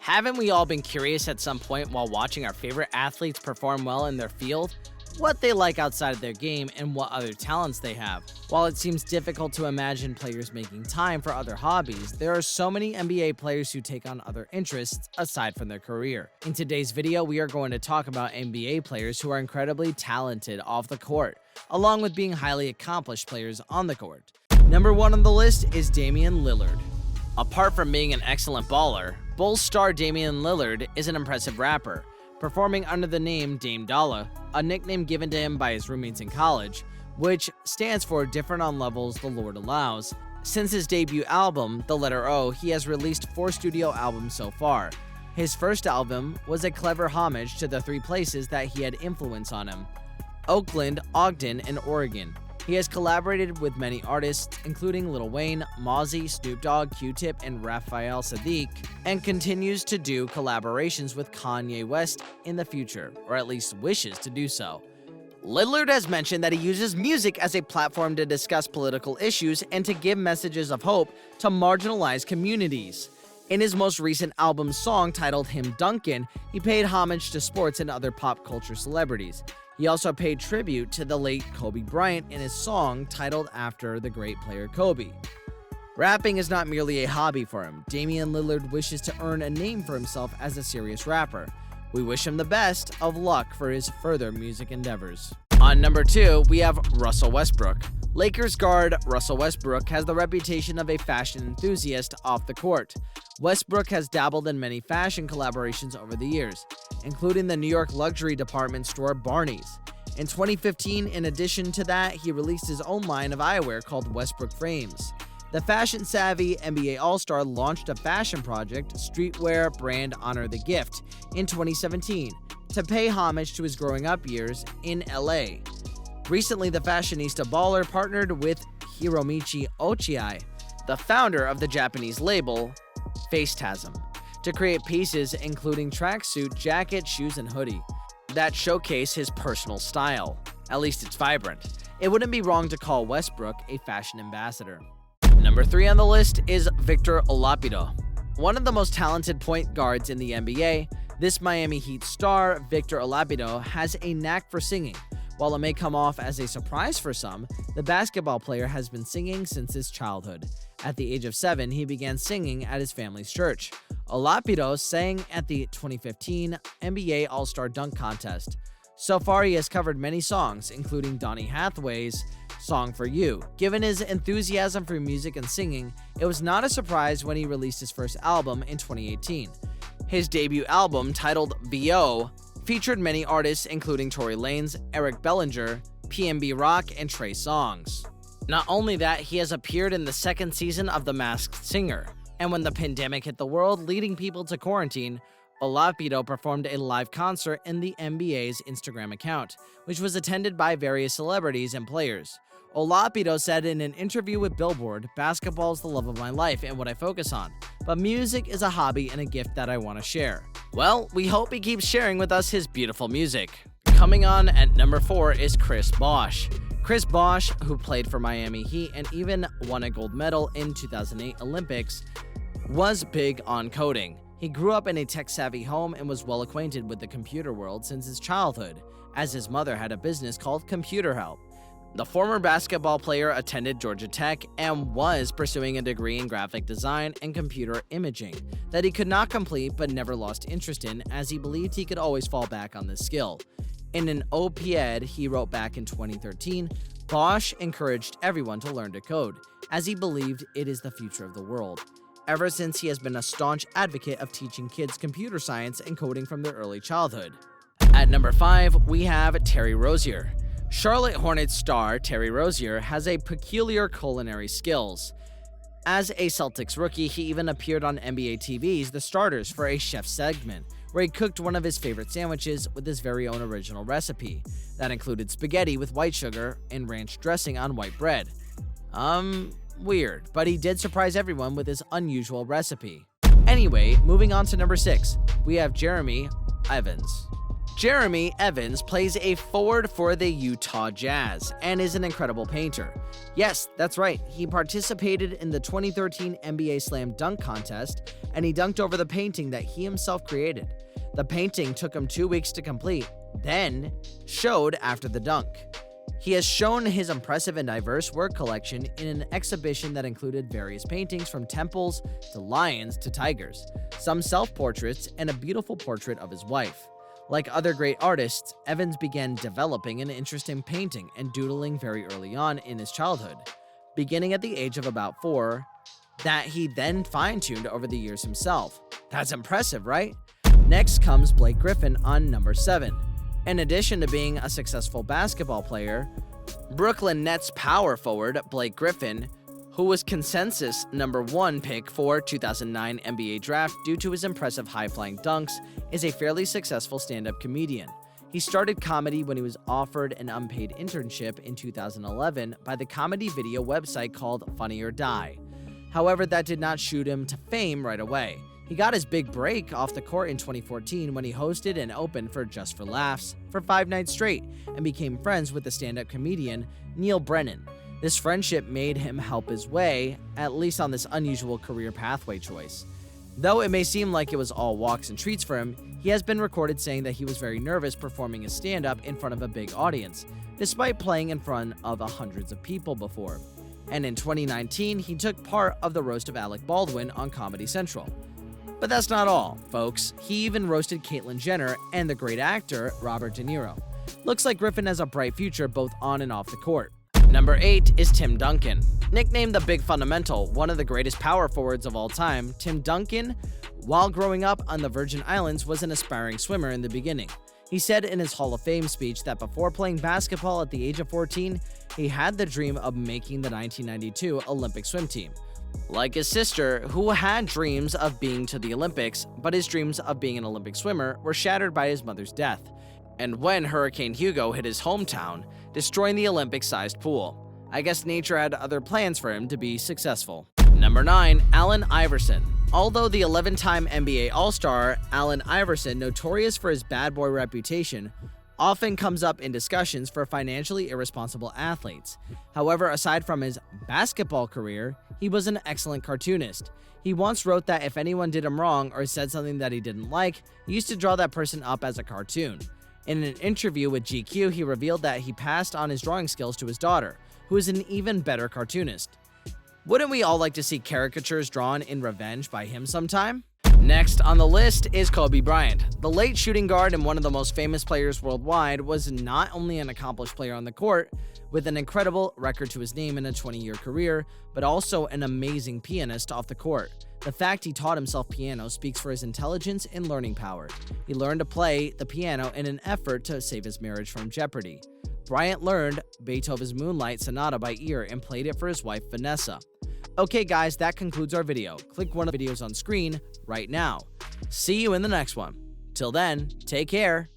Haven't we all been curious at some point while watching our favorite athletes perform well in their field? What they like outside of their game and what other talents they have. While it seems difficult to imagine players making time for other hobbies, there are so many NBA players who take on other interests aside from their career. In today's video, we are going to talk about NBA players who are incredibly talented off the court, along with being highly accomplished players on the court. Number 1 on the list is Damian Lillard. Apart from being an excellent baller, Bulls star Damian Lillard is an impressive rapper, performing under the name Dame Dollar, a nickname given to him by his roommates in college, which stands for Different on Levels the Lord Allows. Since his debut album, The Letter O, he has released 4 studio albums so far. His first album was a clever homage to the 3 places that he had influence on him: Oakland, Ogden, and Oregon. He has collaborated with many artists, including Lil Wayne, Mozzy, Snoop Dogg, Q-Tip, and Raphael Saadiq, and continues to do collaborations with Kanye West in the future, or at least wishes to do so. Lillard has mentioned that he uses music as a platform to discuss political issues and to give messages of hope to marginalized communities. In his most recent album song titled Him Duncan, he paid homage to sports and other pop culture celebrities. He also paid tribute to the late Kobe Bryant in his song titled after the great player Kobe. Rapping is not merely a hobby for him. Damian Lillard wishes to earn a name for himself as a serious rapper. We wish him the best of luck for his further music endeavors. On number 2, we have Russell Westbrook. Lakers guard Russell Westbrook has the reputation of a fashion enthusiast off the court. Westbrook has dabbled in many fashion collaborations over the years, including the New York luxury department store Barney's. In 2015, in addition to that, he released his own line of eyewear called Westbrook Frames. The fashion-savvy NBA All-Star launched a fashion project, streetwear brand Honor the Gift, in 2017 to pay homage to his growing up years in LA. Recently, the fashionista baller partnered with Hiromichi Ochiai, the founder of the Japanese label Facetasm, to create pieces including tracksuit, jacket, shoes, and hoodie that showcase his personal style. At least it's vibrant. It wouldn't be wrong to call Westbrook a fashion ambassador. Number 3 on the list is Victor Oladipo. One of the most talented point guards in the NBA, this Miami Heat star, Victor Oladipo, has a knack for singing. While it may come off as a surprise for some, the basketball player has been singing since his childhood. At the age of 7, he began singing at his family's church. Oladipo sang at the 2015 NBA All-Star Dunk Contest. So far, he has covered many songs, including Donny Hathaway's Song for You. Given his enthusiasm for music and singing, it was not a surprise when he released his first album in 2018. His debut album, titled B.O., featured many artists including Tory Lanez, Eric Bellinger, PNB Rock, and Trey Songz. Not only that, he has appeared in the 2nd season of The Masked Singer, and when the pandemic hit the world, leading people to quarantine, Oladipo performed a live concert in the NBA's Instagram account, which was attended by various celebrities and players. Oladipo said in an interview with Billboard, "Basketball is the love of my life and what I focus on, but music is a hobby and a gift that I want to share." Well, we hope he keeps sharing with us his beautiful music. Coming on at number 4 is Chris Bosh. Chris Bosh, who played for Miami Heat and even won a gold medal in 2008 Olympics, was big on coding. He grew up in a tech-savvy home and was well acquainted with the computer world since his childhood, as his mother had a business called Computer Help. The former basketball player attended Georgia Tech and was pursuing a degree in graphic design and computer imaging that he could not complete but never lost interest in, as he believed he could always fall back on this skill. In an op-ed he wrote back in 2013, Bosh encouraged everyone to learn to code, as he believed it is the future of the world. Ever since, he has been a staunch advocate of teaching kids computer science and coding from their early childhood. At number 5, we have Terry Rozier. Charlotte Hornets star Terry Rozier has a peculiar culinary skills. As a Celtics rookie, he even appeared on NBA TV's The Starters for a chef segment, where he cooked one of his favorite sandwiches with his very own original recipe. That included spaghetti with white sugar and ranch dressing on white bread. Weird, but he did surprise everyone with his unusual recipe. Anyway, moving on to number 6, we have Jeremy Evans. Jeremy Evans plays a forward for the Utah Jazz and is an incredible painter. Yes, that's right, he participated in the 2013 NBA Slam Dunk Contest, and he dunked over the painting that he himself created. The painting took him 2 weeks to complete, then showed after the dunk. He has shown his impressive and diverse work collection in an exhibition that included various paintings from temples to lions to tigers, some self-portraits, and a beautiful portrait of his wife. Like other great artists, Evans began developing an interest in painting and doodling very early on in his childhood, beginning at the age of about 4, that he then fine-tuned over the years himself. That's impressive, right? Next comes Blake Griffin on number 7. In addition to being a successful basketball player, Brooklyn Nets power forward Blake Griffin, who was consensus number 1 pick for 2009 NBA draft due to his impressive high-flying dunks, is a fairly successful stand-up comedian. He started comedy when he was offered an unpaid internship in 2011 by the comedy video website called Funny or Die. However, that did not shoot him to fame right away. He got his big break off the court in 2014 when he hosted and opened for Just for Laughs for 5 nights straight and became friends with the stand-up comedian Neil Brennan. This friendship made him help his way, at least on this unusual career pathway choice. Though it may seem like it was all walks and treats for him, he has been recorded saying that he was very nervous performing his stand-up in front of a big audience, despite playing in front of hundreds of people before. And in 2019, he took part of the roast of Alec Baldwin on Comedy Central. But that's not all, folks. He even roasted Caitlyn Jenner and the great actor Robert De Niro. Looks like Griffin has a bright future both on and off the court. Number 8 is Tim Duncan. Nicknamed the Big Fundamental, one of the greatest power forwards of all time, Tim Duncan, while growing up on the Virgin Islands, was an aspiring swimmer in the beginning. He said in his Hall of Fame speech that before playing basketball at the age of 14, he had the dream of making the 1992 Olympic swim team. Like his sister, who had dreams of being to the Olympics, but his dreams of being an Olympic swimmer were shattered by his mother's death, and when Hurricane Hugo hit his hometown, destroying the Olympic-sized pool. I guess nature had other plans for him to be successful. Number 9, Allen Iverson. Although the 11-time NBA All-Star, Allen Iverson, notorious for his bad boy reputation, often comes up in discussions for financially irresponsible athletes. However, aside from his basketball career, he was an excellent cartoonist. He once wrote that if anyone did him wrong or said something that he didn't like, he used to draw that person up as a cartoon. In an interview with GQ, he revealed that he passed on his drawing skills to his daughter, who is an even better cartoonist. Wouldn't we all like to see caricatures drawn in revenge by him sometime? Next on the list is Kobe Bryant. The late shooting guard and one of the most famous players worldwide was not only an accomplished player on the court, with an incredible record to his name in a 20-year career, but also an amazing pianist off the court. The fact he taught himself piano speaks for his intelligence and learning power. He learned to play the piano in an effort to save his marriage from jeopardy. Bryant learned Beethoven's Moonlight Sonata by ear and played it for his wife, Vanessa. Okay guys, that concludes our video. Click one of the videos on screen right now. See you in the next one. Till then, take care.